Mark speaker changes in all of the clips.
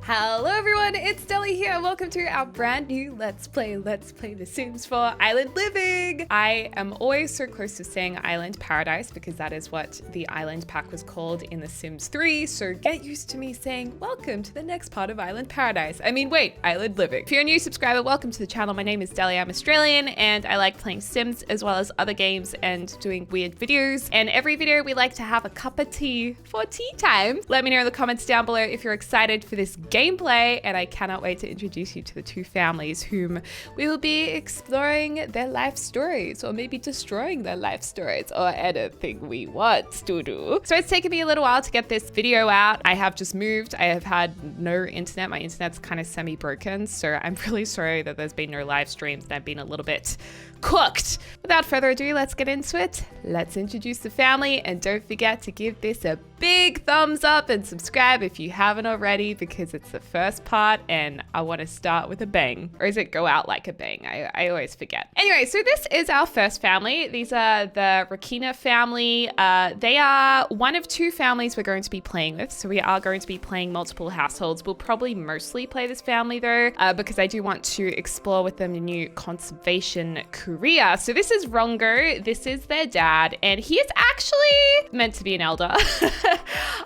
Speaker 1: Hello everyone, it's Deli here. Welcome to our brand new Let's Play The Sims 4 Island Living. I am always so close to saying Island Paradise because that is what the island pack was called in The Sims 3. So get used to me saying welcome to the next part of Island Paradise. Island Living. If you're a new subscriber, welcome to the channel. My name is Deli, I'm Australian and I like playing Sims as well as other games and doing weird videos. And every video we like to have a cup of tea for tea time. Let me know in the comments down below if you're excited for this gameplay, and I cannot wait to introduce you to the two families whom we will be exploring their life stories, or maybe destroying their life stories, or anything we want to do. So it's taken me a little while to get this video out. I have just moved. I have had no internet. My internet's kind of semi-broken, so I'm really sorry that there's been no live streams and I've been a little bit cooked. Without further ado, let's get into it. Let's introduce the family, and don't forget to give this a big thumbs up and subscribe if you haven't already, because it's the first part and I want to start with a bang. Or is it go out like a bang? I always forget. Anyway, so this is our first family. These are the Rakena family. They are one of two families we're going to be playing with. So we are going to be playing multiple households. We'll probably mostly play this family though, because I do want to explore with them the new conservation career. So this is Rongo. This is their dad, and he is actually meant to be an elder.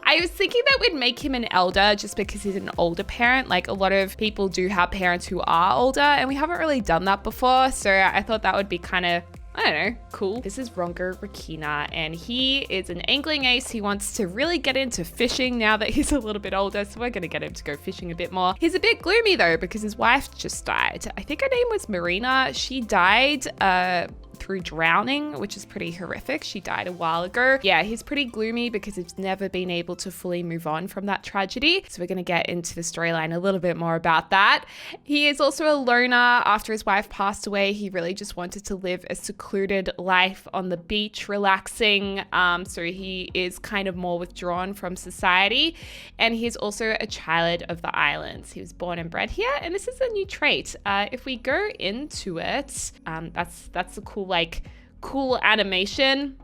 Speaker 1: I was thinking that we'd make him an elder just because he's an older parent. Like, a lot of people do have parents who are older, and we haven't really done that before. So I thought that would be kind of, I don't know, cool. This is Rongo Rakena, and he is an angling ace. He wants to really get into fishing now that he's a little bit older, so we're gonna get him to go fishing a bit more. He's a bit gloomy though because his wife just died. I think her name was Marina. She died through drowning, which is pretty horrific. She died a while ago. Yeah, he's pretty gloomy because he's never been able to fully move on from that tragedy. So we're going to get into the storyline a little bit more about that. He is also a loner. After his wife passed away, he really just wanted to live a secluded life on the beach, relaxing. So he is kind of more withdrawn from society. And he's also a child of the islands. He was born and bred here, and this is a new trait. If we go into it, that's a cool animation.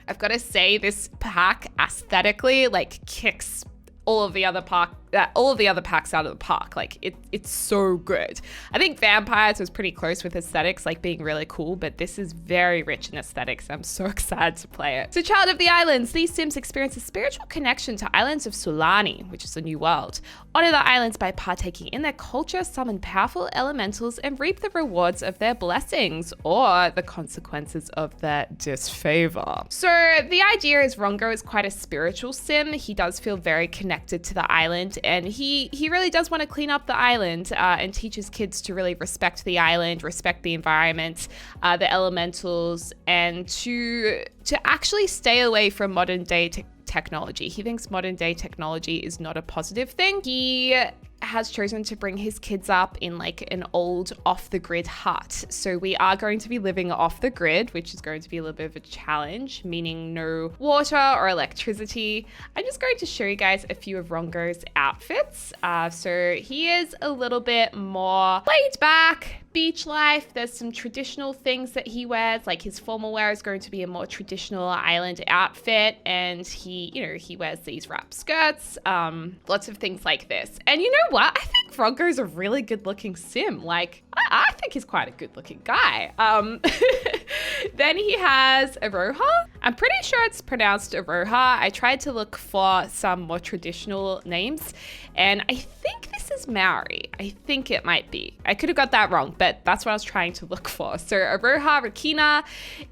Speaker 1: I've got to say, this pack aesthetically kicks all of the other packs out of the park. It's so good. I think Vampires was pretty close with aesthetics, being really cool, but this is very rich in aesthetics. I'm so excited to play it. So, Child of the Islands. These Sims experience a spiritual connection to islands of Ohan'ali, which is a new world. Honor the islands by partaking in their culture, summon powerful elementals, and reap the rewards of their blessings, or the consequences of their disfavor. So the idea is Rongo is quite a spiritual Sim. He does feel very connected to the island, and he really does want to clean up the island and teach his kids to really respect the island, respect the environment, the elementals, and to actually stay away from modern day technology. He thinks modern day technology is not a positive thing. He has chosen to bring his kids up in an old off-the-grid hut. So we are going to be living off the grid, which is going to be a little bit of a challenge, meaning no water or electricity. I'm just going to show you guys a few of Rongo's outfits. So he is a little bit more laid back, beach life. There's some traditional things that he wears, like his formal wear is going to be a more traditional island outfit, and he wears these wrap skirts, lots of things like this. And you know what? I think Rongo's a really good looking Sim. I think he's quite a good looking guy. Then he has Aroha. I'm pretty sure it's pronounced Aroha. I tried to look for some more traditional names, and I think this is Maori. I think it might be. I could have got that wrong, but that's what I was trying to look for. So Aroha Rakena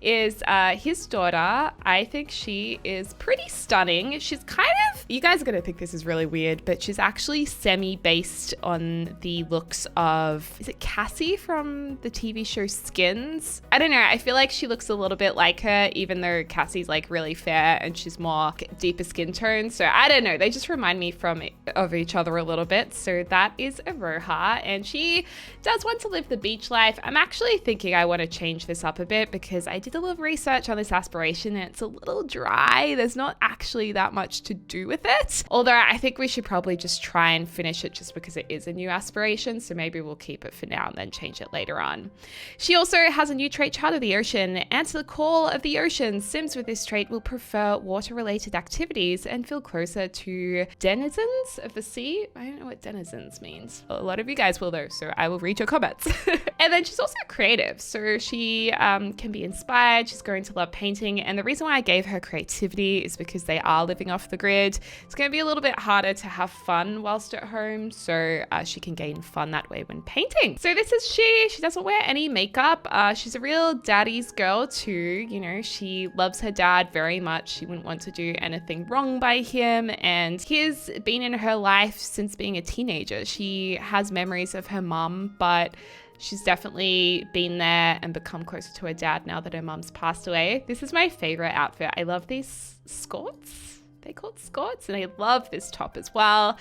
Speaker 1: is his daughter. I think she is pretty stunning. She's kind of, you guys are going to think this is really weird, but she's actually semi-based on the looks of, is it Cassie from the TV show Skins? I don't know. I feel like she looks a little bit like her, even though Cassie's really fair and she's more deeper skin tone. So I don't know. They just remind me of each other a little bit. So that is Aroha, and she does want to live the beach life. I'm actually thinking I want to change this up a bit because I did a little research on this aspiration and it's a little dry. There's not actually that much to do with it. Although I think we should probably just try and finish it just because it is a new aspiration. So maybe we'll keep it for now and then change it later on. She also has a new trait, Child of the Ocean. Answer the call of the ocean. Sims Sims with this trait will prefer water-related activities and feel closer to denizens of the sea. I don't know what denizens means. A lot of you guys will though, so I will read your comments. And then she's also creative. So she can be inspired. She's going to love painting. And the reason why I gave her creativity is because they are living off the grid. It's going to be a little bit harder to have fun whilst at home. So she can gain fun that way when painting. So this is she. She doesn't wear any makeup. She's a real daddy's girl too. You know, she loves her dad very much. She wouldn't want to do anything wrong by him. And he's been in her life since being a teenager. She has memories of her mum, but she's definitely been there and become closer to her dad now that her mum's passed away. This is my favorite outfit. I love these skirts. They called skirts, and I love this top as well.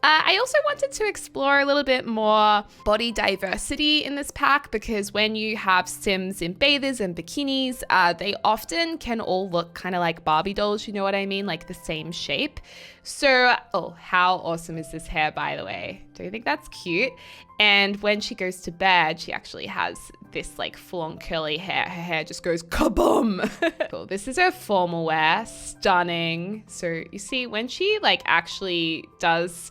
Speaker 1: I also wanted to explore a little bit more body diversity in this pack, because when you have Sims in bathers and bikinis, they often can all look kind of like Barbie dolls, you know what I mean? Like the same shape. So, oh, how awesome is this hair, by the way? Do you think that's cute? And when she goes to bed, she actually has this like full-on curly hair. Her hair just goes kaboom. Cool. This is her formal wear. Stunning. So you see, when she like actually does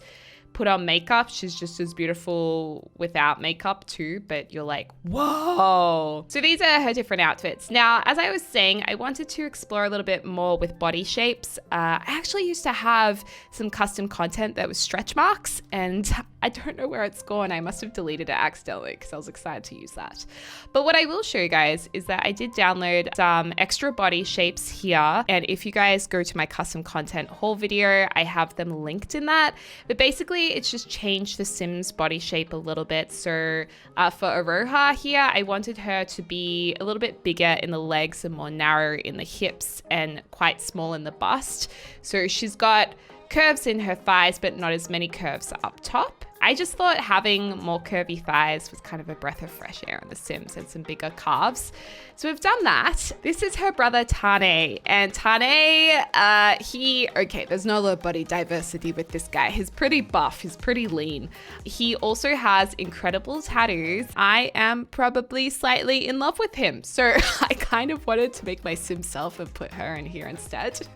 Speaker 1: put on makeup, she's just as beautiful without makeup too, but you're like, whoa. So these are her different outfits. Now, as I was saying, I wanted to explore a little bit more with body shapes. I actually used to have some custom content that was stretch marks, and I don't know where it's gone. I must have deleted it accidentally because I was excited to use that. But what I will show you guys is that I did download some extra body shapes here. And if you guys go to my custom content haul video, I have them linked in that. But basically, it's just changed the Sims body shape a little bit. So for Aroha here, I wanted her to be a little bit bigger in the legs and more narrow in the hips and quite small in the bust. So she's got curves in her thighs, but not as many curves up top. I just thought having more curvy thighs was kind of a breath of fresh air on The Sims, and some bigger calves. So we've done that. This is her brother Tane. And Tane, okay, there's not a lot of body diversity with this guy. He's pretty buff, he's pretty lean. He also has incredible tattoos. I am probably slightly in love with him. So I kind of wanted to make my Sim self and put her in here instead.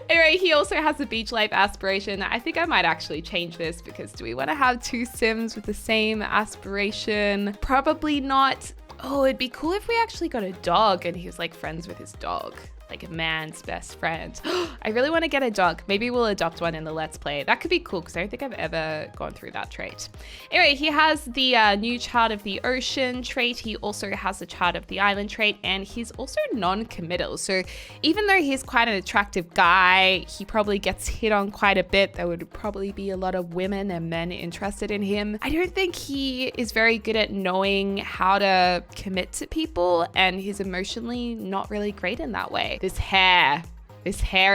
Speaker 1: Anyway, he also has a beach life aspiration. I think I might actually change this, because do we want to have two Sims with the same aspiration? Probably not. Oh, it'd be cool if we actually got a dog and he was like friends with his dog, like a man's best friend. I really want to get a dog. Maybe we'll adopt one in the Let's Play. That could be cool, because I don't think I've ever gone through that trait. Anyway, he has the new Child of the Ocean trait. He also has the Child of the Island trait, and he's also non-committal. So even though he's quite an attractive guy, he probably gets hit on quite a bit. There would probably be a lot of women and men interested in him. I don't think he is very good at knowing how to commit to people, and he's emotionally not really great in that way. This hair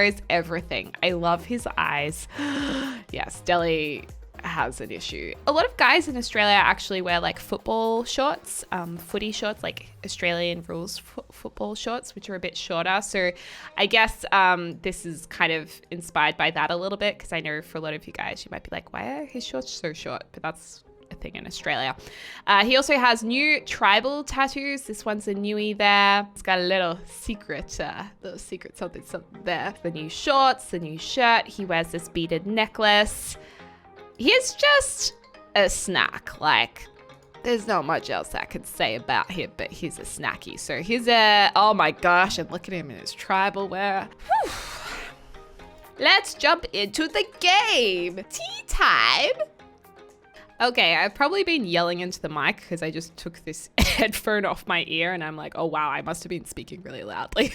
Speaker 1: is everything. I love his eyes. Yes, Deli has an issue. A lot of guys in Australia actually wear like football shorts, footy shorts, like Australian rules football shorts, which are a bit shorter. So I guess this is kind of inspired by that a little bit, because I know for a lot of you guys, you might be like, why are his shorts so short? But that's a thing in Australia. He also has new tribal tattoos. This one's a newie there. It's got a little secret something there. The new shorts, the new shirt. He wears this beaded necklace. He's just a snack. Like, there's not much else I could say about him, but he's a snacky. So he's oh my gosh, and look at him in his tribal wear. Whew. Let's jump into the game. Tea time. Okay, I've probably been yelling into the mic because I just took this headphone off my ear and I'm like, oh wow, I must have been speaking really loudly.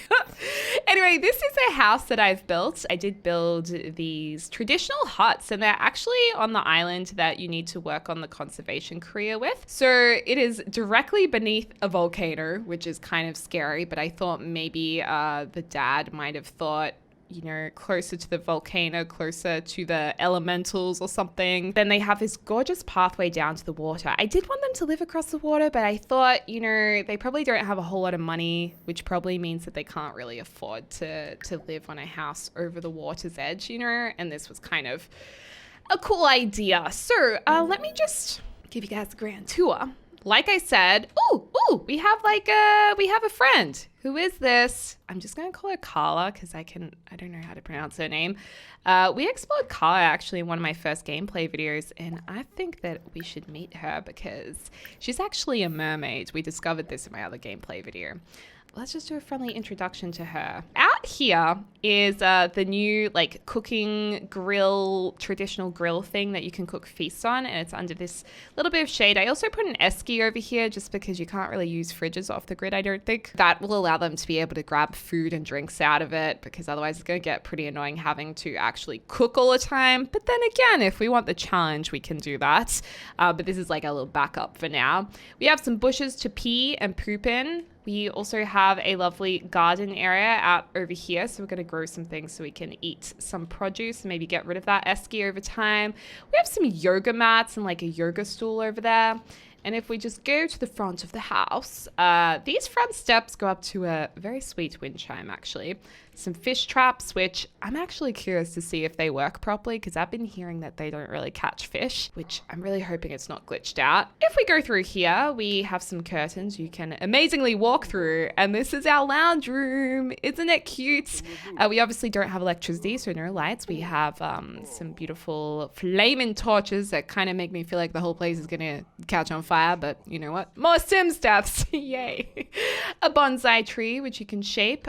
Speaker 1: Anyway, this is a house that I've built. I did build these traditional huts, and they're actually on the island that you need to work on the conservation career with. So it is directly beneath a volcano, which is kind of scary, but I thought maybe the dad might have thought, you know, closer to the volcano, closer to the elementals or something. Then they have this gorgeous pathway down to the water. I did want them to live across the water, but I thought, you know, they probably don't have a whole lot of money, which probably means that they can't really afford to live on a house over the water's edge, you know, and this was kind of a cool idea. So let me just give you guys a grand tour. Like I said, we have a friend Who is this? I'm just going to call her Carla because I don't know how to pronounce her name. We explored Carla actually in one of my first gameplay videos, and I think that we should meet her because she's actually a mermaid. We discovered this in my other gameplay video. Let's just do a friendly introduction to her. Out here is the new like cooking grill, traditional grill thing that you can cook feasts on, and it's under this little bit of shade. I also put an esky over here just because you can't really use fridges off the grid, I don't think. That will allow them to be able to grab food and drinks out of it, because otherwise it's going to get pretty annoying having to actually cook all the time. But then again, if we want the challenge, we can do that. But this is like a little backup for now. We have some bushes to pee and poop in. We also have a lovely garden area out over here, so we're going to grow some things so we can eat some produce and maybe get rid of that esky over time. We have some yoga mats and like a yoga stool over there. And if we just go to the front of the house, these front steps go up to a very sweet wind chime, actually. Some fish traps, which I'm actually curious to see if they work properly, because I've been hearing that they don't really catch fish, which I'm really hoping it's not glitched out. If we go through here, we have some curtains you can amazingly walk through, and this is our lounge room. Isn't it cute? We obviously don't have electricity, so no lights. We have some beautiful flaming torches that kind of make me feel like the whole place is gonna catch on fire, but you know what? More Sims deaths, yay. A bonsai tree, which you can shape.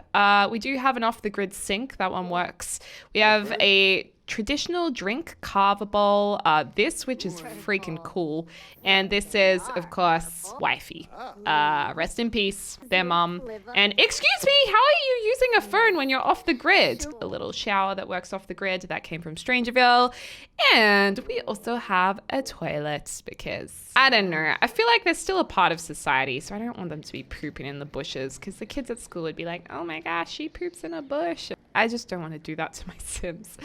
Speaker 1: We do have an off-the-grid sink. That one works. We have a traditional drink carver bowl, this, which is freaking cool. And this is, of course, wifey. Rest in peace, their mom. And excuse me, how are you using a phone when you're off the grid? A little shower that works off the grid. That came from Strangerville. And we also have a toilet because, I don't know, I feel like they're still a part of society, so I don't want them to be pooping in the bushes, because the kids at school would be like, oh my gosh, she poops in a bush. I just don't want to do that to my Sims.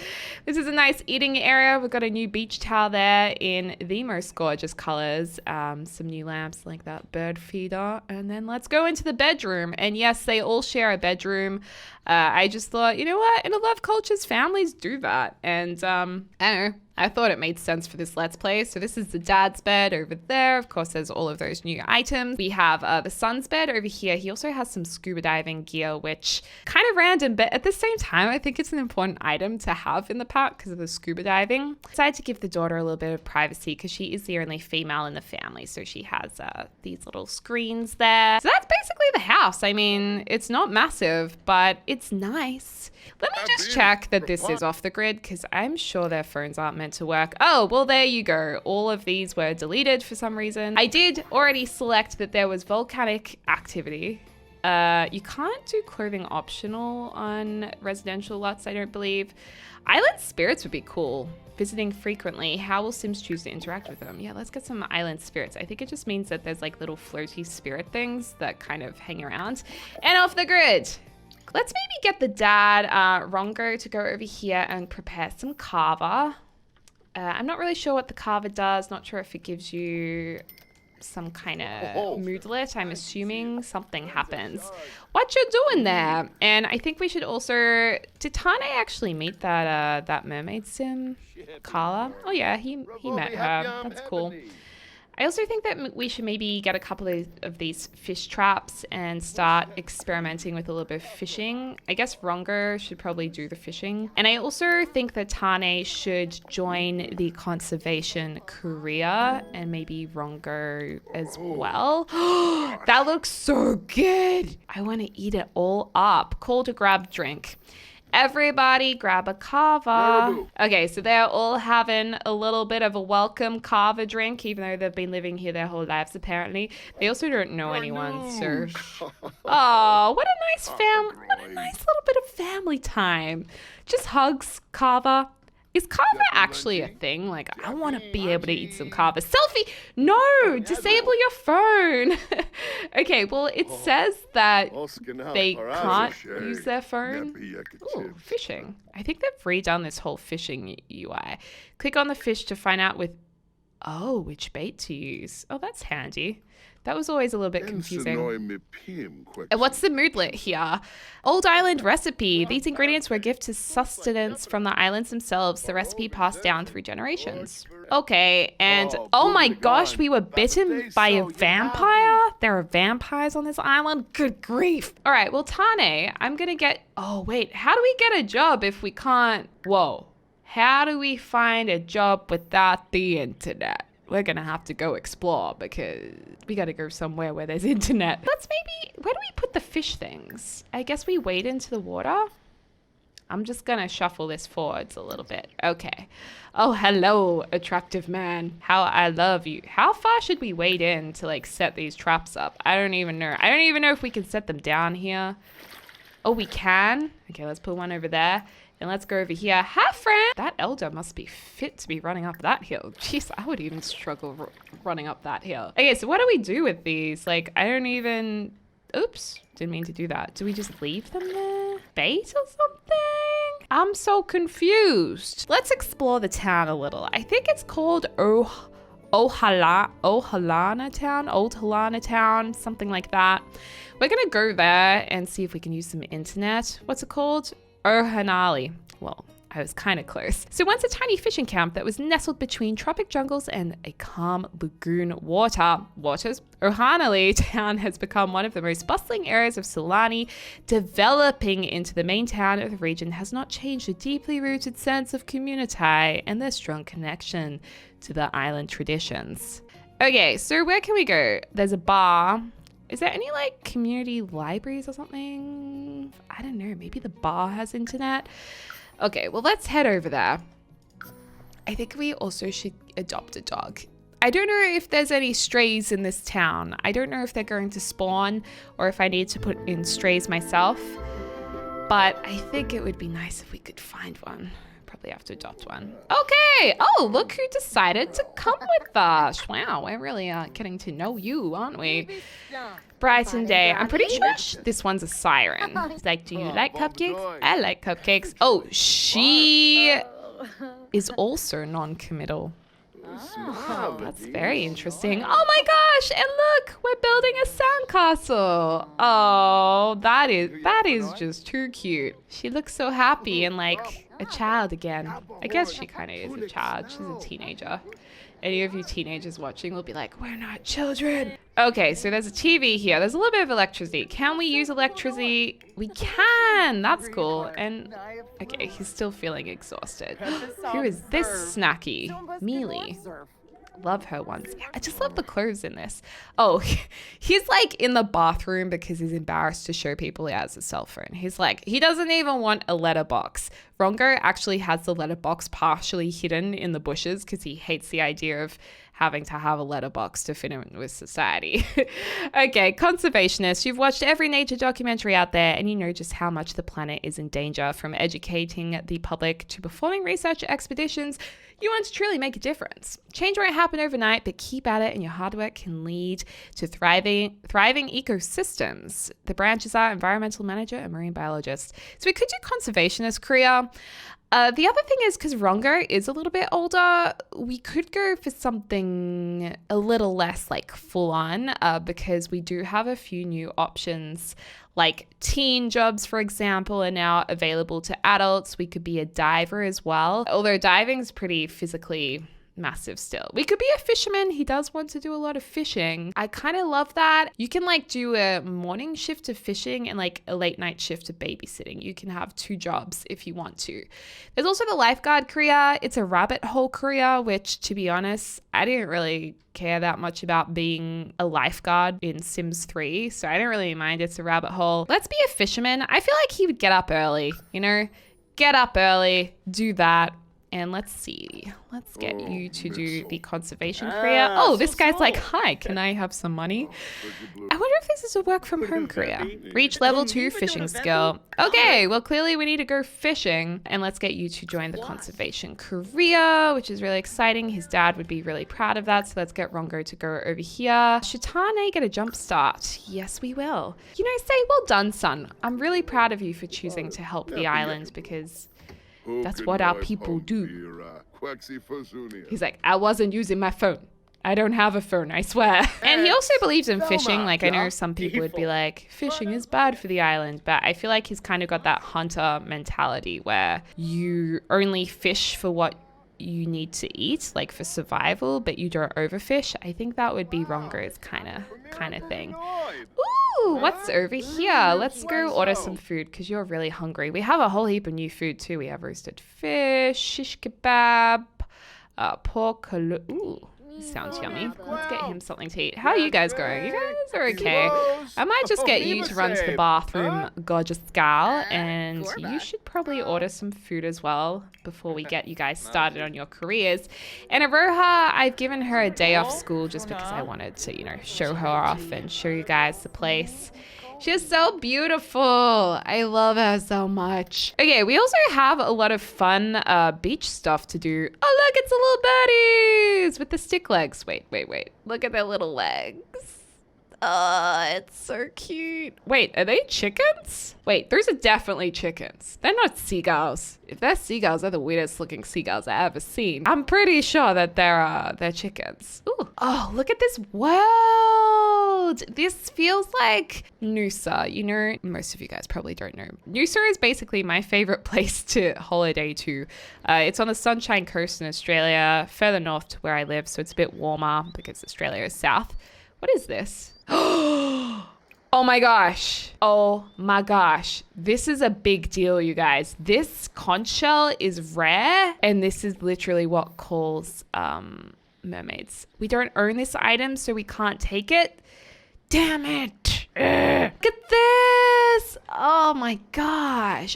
Speaker 1: This is a nice eating area. We've got a new beach towel there in the most gorgeous colors. Some new lamps like that bird feeder. And then let's go into the bedroom. And yes, they all share a bedroom. I just thought, you know what? In a lot of cultures, families do that. And I don't know. I thought it made sense for this Let's Play. So this is the dad's bed over there. Of course, there's all of those new items. We have the son's bed over here. He also has some scuba diving gear, which kind of random, but at the same time, I think it's an important item to have in the pack because of the scuba diving. I decided to give the daughter a little bit of privacy because she is the only female in the family. So she has these little screens there. So that's basically the house. I mean, it's not massive, but it's nice. Let me just check that this is off the grid because I'm sure their phones aren't meant to work. Oh, well, there you go. All of these were deleted for some reason. I did already select that there was volcanic activity. You can't do clothing optional on residential lots, I don't believe. Island spirits would be cool. Visiting frequently. How will Sims choose to interact with them? Yeah, let's get some island spirits. I think it just means that there's like little floaty spirit things that kind of hang around. And off the grid. Let's maybe get the dad, Rongo, to go over here and prepare some kava. I'm not really sure what the kava does. Not sure if it gives you some kind of moodlet. I'm assuming something happens. What you doing there? And I think we should also... Did Tane actually meet that mermaid sim, Carla? Oh yeah, he met her. That's cool. I also think that we should maybe get a couple of these fish traps and start experimenting with a little bit of fishing. I guess Rongo should probably do the fishing. And I also think that Tane should join the conservation career and maybe Rongo as well. That looks so good. I want to eat it all up. Call to grab drink. Everybody grab a kava. Okay, so they're all having a little bit of a welcome kava drink, even though they've been living here their whole lives, apparently. They also don't know anyone, so... Oh, what a nice little bit of family time. Just hugs, kava. Is kava actually a thing? Like, I want to be able to eat some kava. Selfie! No! Disable your phone! Okay, well, it says that they can't use their phone. Ooh, fishing. I think they've redone this whole fishing UI. Click on the fish to find out which bait to use. Oh, that's handy. That was always a little bit confusing.
Speaker 2: Quick.
Speaker 1: And what's the moodlet here? Old island recipe. These ingredients were a gift to sustenance from the islands themselves. The recipe passed down through generations. Okay, and oh my gosh, we were bitten by a vampire? There are vampires on this island? Good grief. All right, well, Tane, I'm gonna get... Oh, wait, how do we get a job if we can't... Whoa. How do we find a job without the internet? We're gonna have to go explore because we gotta go somewhere where there's internet. Let's maybe, where do we put the fish things? I guess we wade into the water. I'm just gonna shuffle this forwards a little bit. Okay. Oh, hello, attractive man. How I love you. How far should we wade in to like set these traps up? I don't even know. I don't even know if we can set them down here. Oh, we can? Okay, let's put one over there. And let's go over here. Hi, friend! That elder must be fit to be running up that hill. Jeez, I would even struggle running up that hill. Okay, so what do we do with these? Like, I don't even... Oops, didn't mean to do that. Do we just leave them there? Bait or something? I'm so confused. Let's explore the town a little. I think it's called Ohan'ali town, something like that. We're gonna go there and see if we can use some internet. What's it called? Ohan'ali. Well, I was kind of close. So once a tiny fishing camp that was nestled between tropic jungles and a calm lagoon waters, Ohan'ali town has become one of the most bustling areas of Solani. Developing into the main town of the region has not changed the deeply rooted sense of community and their strong connection to the island traditions. Okay, so where can we go? There's a bar. Is there any like community libraries or something? I don't know, maybe the bar has internet. Okay, well, let's head over there. I think we also should adopt a dog. I don't know if there's any strays in this town. I don't know if they're going to spawn or if I need to put in strays myself, but I think it would be nice if we could find one. Probably have to adopt one. Okay. Oh, look who decided to come with us. Wow, we're really getting to know you, aren't we? Brighton Day. I'm pretty sure this one's a siren. It's like, do you like cupcakes? I like cupcakes. Oh, she is also non-committal. Oh, that's very interesting. Oh my gosh, and look, we're building a sandcastle. Oh, that is just too cute. She looks so happy and like a child again. I guess she kind of is a child. She's a teenager. Any of you teenagers watching will be like, we're not children. Okay, so there's a TV here. There's a little bit of electricity. Can we use electricity? We can. That's cool. And okay, he's still feeling exhausted. Who is this snacky? Mealy. Love her ones. Yeah, I just love the clothes in this. Oh, he's like in the bathroom because he's embarrassed to show people he has a cell phone. He's like, he doesn't even want a letterbox. Rongo actually has the letterbox partially hidden in the bushes because he hates the idea of having to have a letterbox to fit in with society. Okay, conservationists, you've watched every nature documentary out there and you know just how much the planet is in danger. From educating the public to performing research expeditions, you want to truly make a difference. Change won't happen overnight, but keep at it and your hard work can lead to thriving ecosystems. The branches are environmental manager and marine biologist. So we could do conservationist career. The other thing is, because Rongo is a little bit older, we could go for something a little less like full on because we do have a few new options, like teen jobs, for example, are now available to adults. We could be a diver as well, although diving is pretty physically massive still. We could be a fisherman. He does want to do a lot of fishing. I kind of love that. You can like do a morning shift of fishing and like a late night shift of babysitting. You can have two jobs if you want to. There's also the lifeguard career. It's a rabbit hole career, which to be honest, I didn't really care that much about being a lifeguard in Sims 3. So I didn't really mind. It's a rabbit hole. Let's be a fisherman. I feel like he would get up early, you know, get up early, do that. And let's see, let's get you to do the conservation career. Oh, this guy's like, hi, can I have some money? I wonder if this is a work from home career. Reach level 2 fishing skill. Okay, well, clearly we need to go fishing. And let's get you to join the conservation career, which is really exciting. His dad would be really proud of that. So let's get Rongo to go over here. Should Tane get a jump start? Yes, we will. You know, say, well done, son. I'm really proud of you for choosing to help the island because that's what our people do. He's like, I wasn't using my phone. I don't have a phone, I swear. And he also believes in fishing. Like, I know some people would be like, fishing is bad for the island, but I feel like he's kind of got that hunter mentality where you only fish for what you need to eat, like for survival, but you don't overfish. I think that would be Rongo's kind of thing. Ooh, what's over here? Let's go order some food because you're really hungry. We have a whole heap of new food too. We have roasted fish, shish kebab, pork. Ooh, sounds yummy. Let's get him something to eat. How are you guys going? You guys are okay. I might just get you to run to the bathroom, gorgeous gal, and you should probably order some food as well before we get you guys started on your careers. And Aroha, I've given her a day off school just because I wanted to, you know, show her off and show you guys the place. She's so beautiful. I love her so much. Okay, we also have a lot of fun beach stuff to do. Oh, look, it's the little birdies with the stick legs. Wait. Look at their little legs. Oh, it's so cute. Wait, are they chickens? Wait, those are definitely chickens. They're not seagulls. If they're seagulls, they're the weirdest looking seagulls I've ever seen. I'm pretty sure that they're chickens. Ooh. Oh, look at this world. This feels like Noosa. You know, most of you guys probably don't know. Noosa is basically my favorite place to holiday to. It's on the Sunshine Coast in Australia, further north to where I live, so it's a bit warmer because Australia is south. What is this? Oh my gosh. Oh my gosh. This is a big deal, you guys. This conch shell is rare, and this is literally what calls mermaids. We don't own this item, so we can't take it. Damn it. Ugh. Look at this. Oh my gosh.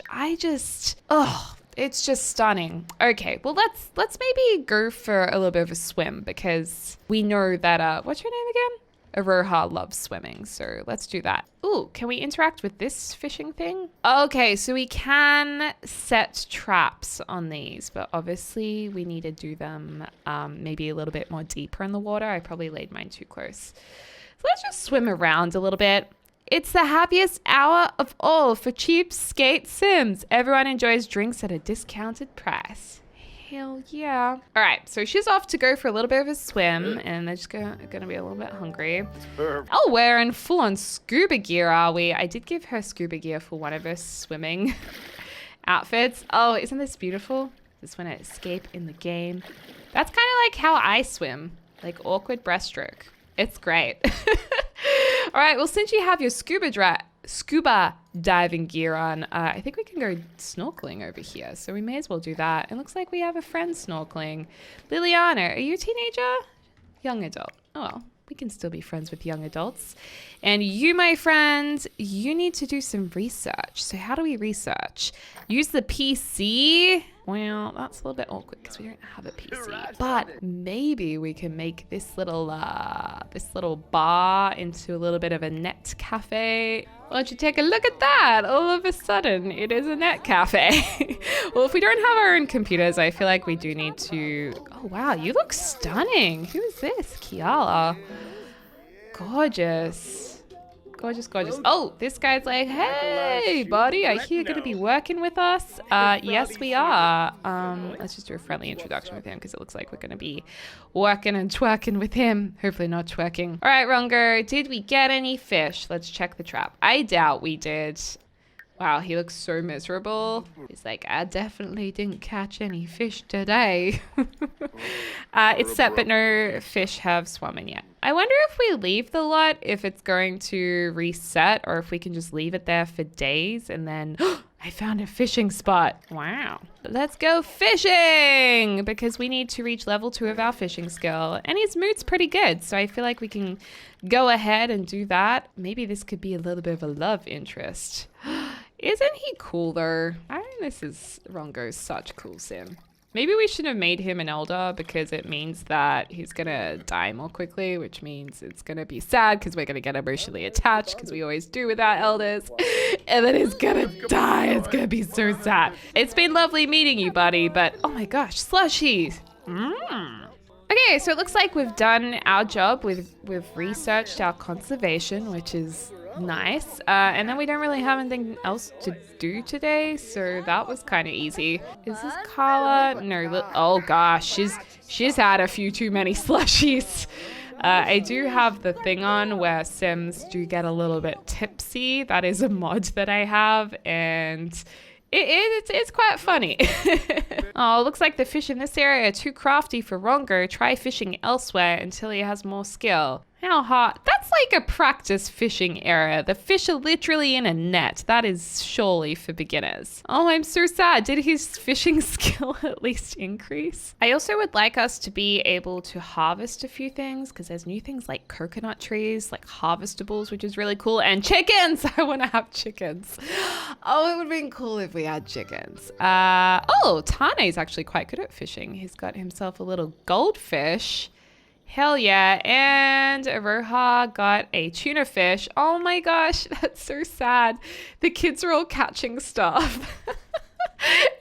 Speaker 1: It's just stunning. Okay, well let's maybe go for a little bit of a swim because we know that what's your name again? Aroha loves swimming, so let's do that. Ooh, can we interact with this fishing thing? Okay, so we can set traps on these, but obviously we need to do them maybe a little bit more deeper in the water. I probably laid mine too close. So let's just swim around a little bit. It's the happiest hour of all for cheap skate sims. Everyone enjoys drinks at a discounted price. Hell yeah. All right, so she's off to go for a little bit of a swim, and they're just gonna be a little bit hungry. Oh, we're in full-on scuba gear, are we? I did give her scuba gear for one of her swimming outfits. Oh, isn't this beautiful? Just want to escape in the game. That's kind of like how I swim, like awkward breaststroke. It's great. All right, well, since you have your scuba diving gear on, I think we can go snorkeling over here. So we may as well do that. It looks like we have a friend snorkeling. Liliana, are you a teenager? Young adult. Oh, well, we can still be friends with young adults. And you, my friend, you need to do some research. So how do we research? Use the PC. Well, that's a little bit awkward because we don't have a PC. But maybe we can make this little bar into a little bit of a net cafe. Why don't you take a look at that? All of a sudden, it is a net cafe. Well, if we don't have our own computers, I feel like we do need to... Oh, wow, you look stunning. Who is this? Kiala. Gorgeous. Gorgeous. Oh, this guy's like, hey, buddy, I hear you're going to be working with us. Yes, we are. Let's just do a friendly introduction with him because it looks like we're going to be working and twerking with him. Hopefully not twerking. All right, Rongo, did we get any fish? Let's check the trap. I doubt we did. Wow, he looks so miserable. He's like, I definitely didn't catch any fish today. It's set, but no fish have swum in yet. I wonder if we leave the lot, if it's going to reset, or if we can just leave it there for days and then... I found a fishing spot. Wow. Let's go fishing because we need to reach level 2 of our fishing skill. And his mood's pretty good, so I feel like we can go ahead and do that. Maybe this could be a little bit of a love interest. Isn't he cool though? I think this is Rongo's such cool sim. Maybe we should have made him an elder because it means that he's gonna die more quickly, which means it's gonna be sad because we're gonna get emotionally attached because we always do with our elders. And then he's gonna die. It's gonna be so sad. It's been lovely meeting you, buddy, but oh my gosh, slushies. Okay, so it looks like we've done our job. We've researched our conservation, which is nice. And then we don't really have anything else to do today, so that was kind of easy. Is this Carla? No, oh gosh, She's had a few too many slushies. I do have the thing on where Sims do get a little bit tipsy. That is a mod that I have, and it's quite funny. Oh, looks like the fish in this area are too crafty for Rongo. Try fishing elsewhere until he has more skill. How hot? That's like a practice fishing area. The fish are literally in a net. That is surely for beginners. Oh, I'm so sad. Did his fishing skill at least increase? I also would like us to be able to harvest a few things because there's new things like coconut trees, like harvestables, which is really cool. And chickens. I want to have chickens. Oh, it would have been cool if we had chickens. Oh, Tane's actually quite good at fishing. He's got himself a little goldfish. Hell yeah. And Aroha got a tuna fish. Oh my gosh, that's so sad. The kids are all catching stuff.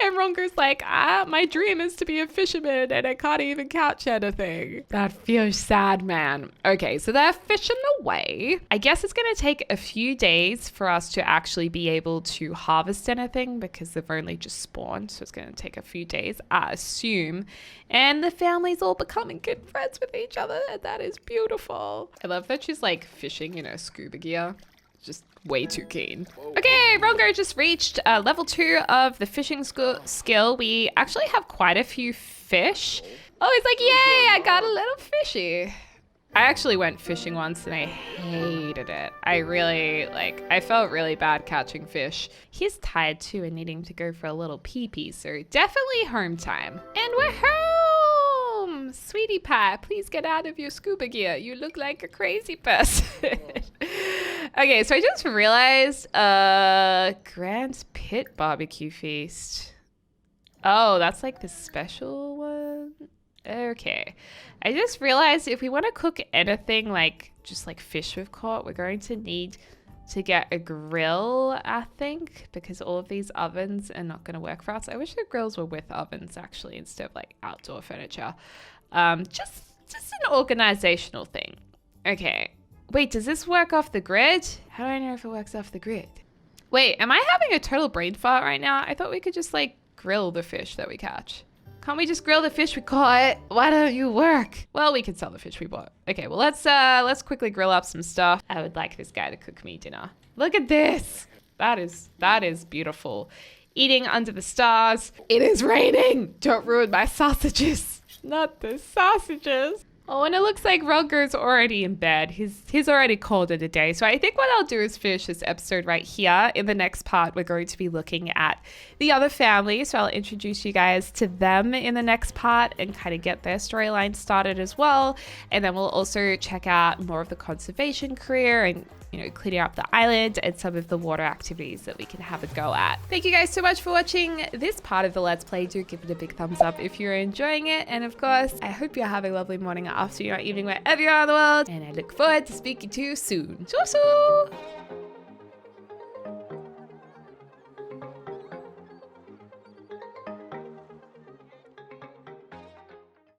Speaker 1: And Rongo's like, my dream is to be a fisherman and I can't even catch anything. That feels sad, man. Okay, so they're fishing away. I guess it's gonna take a few days for us to actually be able to harvest anything because they've only just spawned. So it's gonna take a few days, I assume. And the family's all becoming good friends with each other. And that is beautiful. I love that she's like fishing in her scuba gear. Just way too keen. Okay, Rongo just reached level 2 of the fishing skill. We actually have quite a few fish. Oh, he's like, yay, I got a little fishy. I actually went fishing once and I hated it. I felt really bad catching fish. He's tired too and needing to go for a little pee-pee, so definitely home time. And we're home! Sweetie pie, please get out of your scuba gear. You look like a crazy person. Okay, so I just realized Grand Pit Barbecue Feast. Oh, that's like the special one? Okay. I just realized if we want to cook anything like just like fish we've caught, we're going to need to get a grill, I think, because all of these ovens are not going to work for us. I wish the grills were with ovens actually instead of like outdoor furniture. Just an organizational thing. Okay. Wait, does this work off the grid? How do I know if it works off the grid? Wait, am I having a total brain fart right now? I thought we could just like grill the fish that we catch. Can't we just grill the fish we caught? Why don't you work? Well, we can sell the fish we bought. Okay, well let's quickly grill up some stuff. I would like this guy to cook me dinner. Look at this. That is beautiful. Eating under the stars. It is raining. Don't ruin my sausages. Not the sausages. Oh, and it looks like Rongo's already in bed. He's already called it a day. So I think what I'll do is finish this episode right here. In the next part, we're going to be looking at the other family. So I'll introduce you guys to them in the next part and kind of get their storyline started as well. And then we'll also check out more of the conservation career and, you know, cleaning up the island and some of the water activities that we can have a go at. Thank you guys so much for watching this part of the Let's Play. Do give it a big thumbs up if you're enjoying it. And of course, I hope you're having a lovely morning, afternoon, or evening, wherever you are in the world. And I look forward to speaking to you soon. Choo-choo!